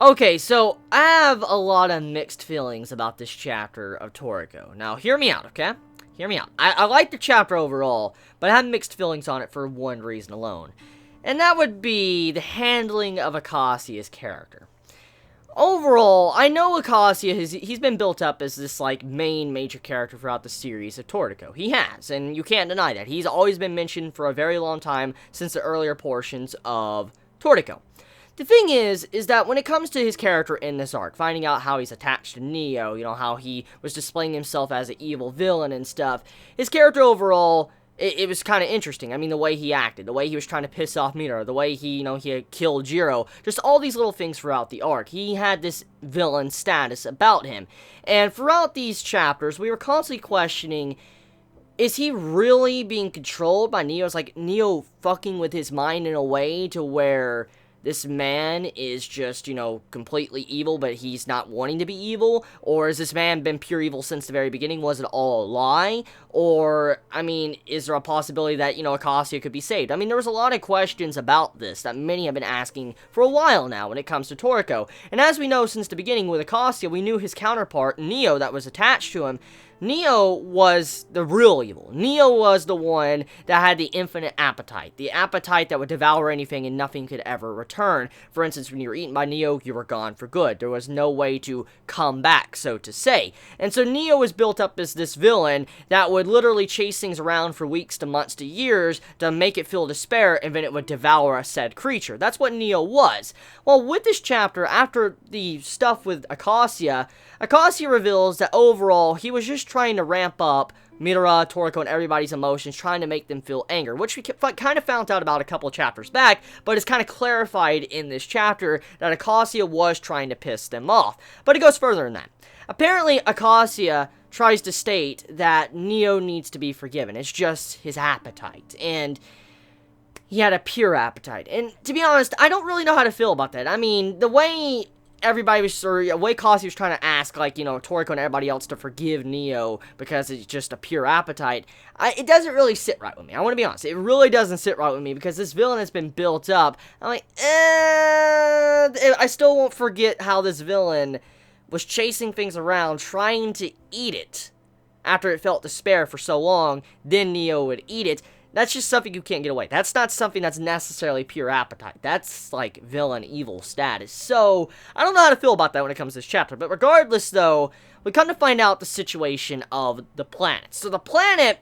Okay, so I have a lot of mixed feelings about this chapter of Toriko. Now, hear me out, okay? Hear me out. I like the chapter overall, but I have mixed feelings on it for one reason alone. And that would be the handling of Akasia's character. Overall, I know Akasia, he's been built up as this, like, main major character throughout the series of Toriko. He has, and you can't deny that. He's always been mentioned for a very long time since the earlier portions of Toriko. The thing is that when it comes to his character in this arc, finding out how he's attached to Neo, you know, how he was displaying himself as an evil villain and stuff, his character overall, it was kind of interesting. I mean, the way he acted, the way he was trying to piss off Mira, the way he, you know, he had killed Jiro, just all these little things throughout the arc. He had this villain status about him. And throughout these chapters, we were constantly questioning, is he really being controlled by Neo? Is, like, Neo fucking with his mind in a way to where this man is just, you know, completely evil, but he's not wanting to be evil? Or has this man been pure evil since the very beginning? Was it all a lie? Or, I mean, is there a possibility that, you know, Akasia could be saved? I mean, there was a lot of questions about this that many have been asking for a while now when it comes to Toriko. And as we know since the beginning with Akasia, we knew his counterpart, Neo, that was attached to him. Neo was the real evil. Neo was the one that had the infinite appetite. The appetite that would devour anything and nothing could ever return. For instance, when you were eaten by Neo, you were gone for good. There was no way to come back, so to say. And so Neo was built up as this villain that would literally chase things around for weeks to months to years to make it feel despair, and then it would devour a said creature. That's what Neo was. Well, with this chapter, after the stuff with Akasia, Akasia reveals that overall, he was just trying to ramp up Mira, Toriko, and everybody's emotions, trying to make them feel anger, which we kind of found out about a couple chapters back, but it's kind of clarified in this chapter that Akasia was trying to piss them off. But it goes further than that. Apparently, Akasia tries to state that Neo needs to be forgiven. It's just his appetite, and he had a pure appetite. And to be honest, I don't really know how to feel about that. I mean, the way everybody was, or the way Kasi was trying to ask, like, you know, Toriko and everybody else to forgive Neo because it's just a pure appetite, it doesn't really sit right with me. I want to be honest. It really doesn't sit right with me because this villain has been built up. I'm like, I still won't forget how this villain was chasing things around, trying to eat it after it felt despair for so long, then Neo would eat it. That's just something you can't get away. That's not something that's necessarily pure appetite. That's, like, villain evil status. So, I don't know how to feel about that when it comes to this chapter. But regardless, though, we come to find out the situation of the planet. So, the planet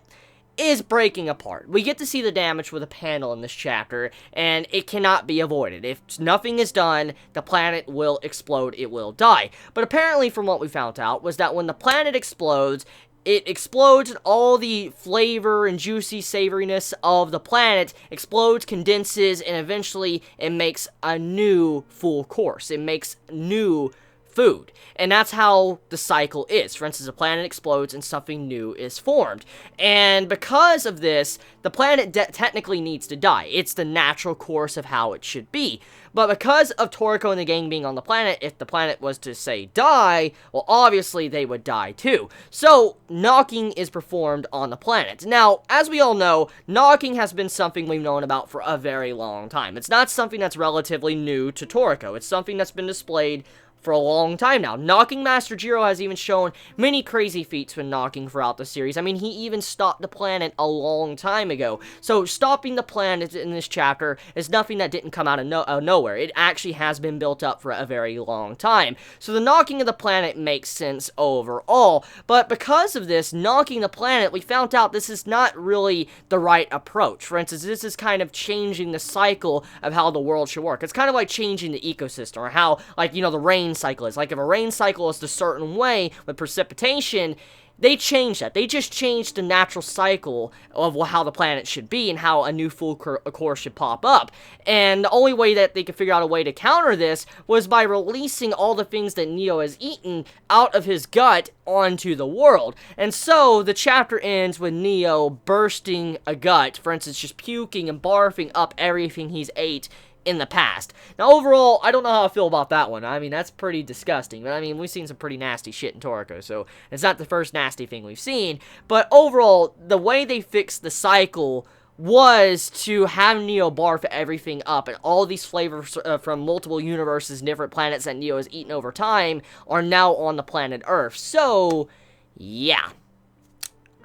is breaking apart. We get to see the damage with a panel in this chapter, and it cannot be avoided. If nothing is done, the planet will explode, it will die. But apparently, from what we found out, was that when the planet explodes, it explodes and all the flavor and juicy savoriness of the planet explodes, condenses, and eventually it makes a new full course. It makes new food. And that's how the cycle is. For instance, a planet explodes and something new is formed. And because of this, the planet technically needs to die. It's the natural course of how it should be. But because of Toriko and the gang being on the planet, if the planet was to, say, die, well, obviously they would die too. So, knocking is performed on the planet. Now, as we all know, knocking has been something we've known about for a very long time. It's not something that's relatively new to Toriko. It's something that's been displayed for a long time now. Knocking Master Jiro has even shown many crazy feats when knocking throughout the series. I mean, he even stopped the planet a long time ago. So, stopping the planet in this chapter is nothing that didn't come out of nowhere. It actually has been built up for a very long time. So, the knocking of the planet makes sense overall. But because of this, knocking the planet, we found out this is not really the right approach. For instance, this is kind of changing the cycle of how the world should work. It's kind of like changing the ecosystem, or how, like, you know, the rain cycle is. Like, if a rain cycle is a certain way with precipitation, they changed that. They just changed the natural cycle of how the planet should be and how a new full course should pop up. And the only way that they could figure out a way to counter this was by releasing all the things that Neo has eaten out of his gut onto the world. And so, the chapter ends with Neo bursting a gut, for instance, just puking and barfing up everything he's ate in the past. Now, overall, I don't know how I feel about that one. I mean, that's pretty disgusting. But, I mean, we've seen some pretty nasty shit in Toriko, so it's not the first nasty thing we've seen. But, overall, the way they fixed the cycle was to have Neo barf everything up, and all these flavors from multiple universes and different planets that Neo has eaten over time are now on the planet Earth. So, yeah.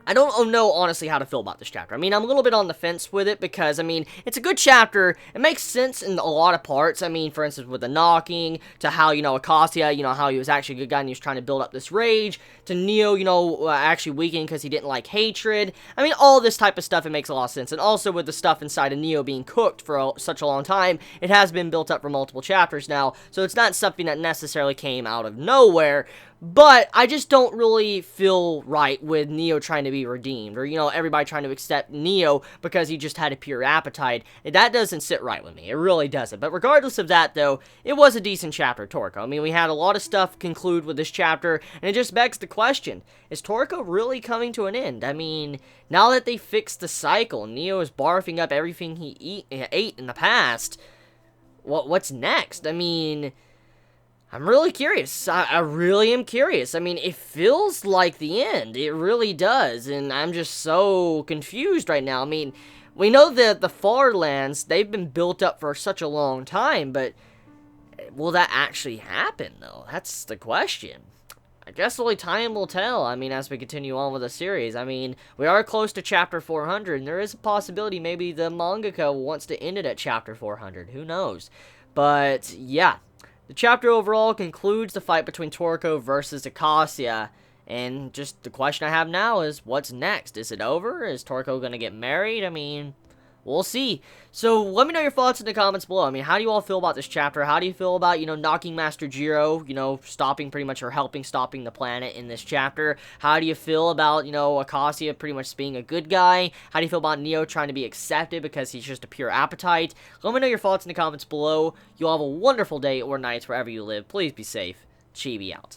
I don't know, honestly, how to feel about this chapter. I mean, I'm a little bit on the fence with it because, I mean, it's a good chapter. It makes sense in a lot of parts. I mean, for instance, with the knocking, to how, you know, Acacia, you know, how he was actually a good guy and he was trying to build up this rage, to Neo, you know, actually weakening because he didn't like hatred. I mean, all this type of stuff, it makes a lot of sense. And also with the stuff inside of Neo being cooked for such a long time, it has been built up for multiple chapters now, so it's not something that necessarily came out of nowhere. But I just don't really feel right with Neo trying to be redeemed, or, you know, everybody trying to accept Neo because he just had a pure appetite. That doesn't sit right with me. It really doesn't. But regardless of that, though, it was a decent chapter, Toriko. I mean, we had a lot of stuff conclude with this chapter, and it just begs the question, is Toriko really coming to an end? I mean, now that they fixed the cycle, Neo is barfing up everything he ate in the past, what's next? I mean, I'm really curious. I really am curious. I mean, it feels like the end. It really does. And I'm just so confused right now. I mean, we know that the Far Lands, they've been built up for such a long time, but will that actually happen, though? That's the question. I guess only time will tell, I mean, as we continue on with the series. I mean, we are close to chapter 400, and there is a possibility maybe the mangaka wants to end it at chapter 400. Who knows? But, yeah. The chapter overall concludes the fight between Toriko versus Acacia, and just the question I have now is, what's next? Is it over? Is Toriko gonna get married? I mean, we'll see. So, let me know your thoughts in the comments below. I mean, how do you all feel about this chapter? How do you feel about, you know, knocking Master Jiro, you know, stopping pretty much, or helping stopping the planet in this chapter? How do you feel about, you know, Acacia pretty much being a good guy? How do you feel about Neo trying to be accepted because he's just a pure appetite? Let me know your thoughts in the comments below. You all have a wonderful day or night wherever you live. Please be safe. Chibi out.